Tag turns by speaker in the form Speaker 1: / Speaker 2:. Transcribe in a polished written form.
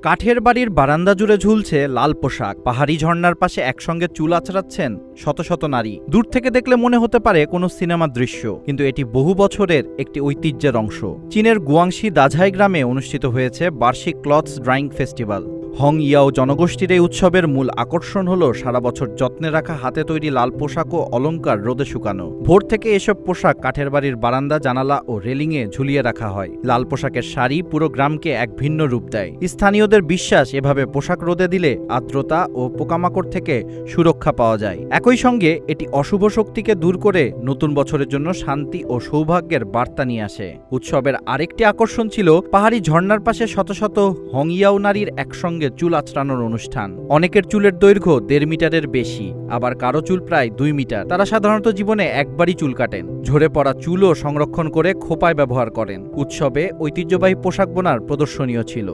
Speaker 1: কাঠের বাড়ির বারান্দা জুড়ে ঝুলছে লাল পোশাক। পাহাড়ি ঝর্ণার পাশে একসঙ্গে চুল আঁচড়াচ্ছেন শত শত নারী। দূর থেকে দেখলে মনে হতে পারে কোনো সিনেমার দৃশ্য, কিন্তু এটি বহু বছরের একটি ঐতিহ্যের অংশ। চীনের গুয়াংশি দাঝাই গ্রামে অনুষ্ঠিত হয়েছে বার্ষিক ক্লথস ড্রাইং ফেস্টিভ্যাল। হং ইয়াও জনগোষ্ঠীর এই উৎসবের মূল আকর্ষণ হল সারা বছর যত্নে রাখা হাতে তৈরি লাল পোশাক ও অলংকার রোদে শুকানো। ভোর থেকে এসব পোশাক কাঠের বাড়ির বারান্দা, জানালা ও রেলিংয়ে ঝুলিয়ে রাখা হয়। লাল পোশাকের শাড়ি পুরো গ্রামকে এক ভিন্ন রূপ দেয়। স্থানীয়দের বিশ্বাস, এভাবে পোশাক রোদে দিলে আর্দ্রতা ও পোকামাকড় থেকে সুরক্ষা পাওয়া যায়। একই সঙ্গে এটি অশুভ শক্তিকে দূর করে নতুন বছরের জন্য শান্তি ও সৌভাগ্যের বার্তা নিয়ে আসে। উৎসবের আরেকটি আকর্ষণ ছিল পাহাড়ি ঝর্ণার পাশে শত শত হংইয়াও নারীর একসঙ্গে চুল আঁচড়ানোর অনুষ্ঠান। অনেকের চুলের দৈর্ঘ্য 1.5 মিটারের বেশি, আবার কারো চুল প্রায় 2 মিটার। তারা সাধারণত জীবনে একবারই চুল কাটেন। ঝরে পড়া চুলও সংরক্ষণ করে খোঁপায় ব্যবহার করেন। উৎসবে ঐতিহ্যবাহী পোশাক বোনার প্রদর্শনীয় ছিল।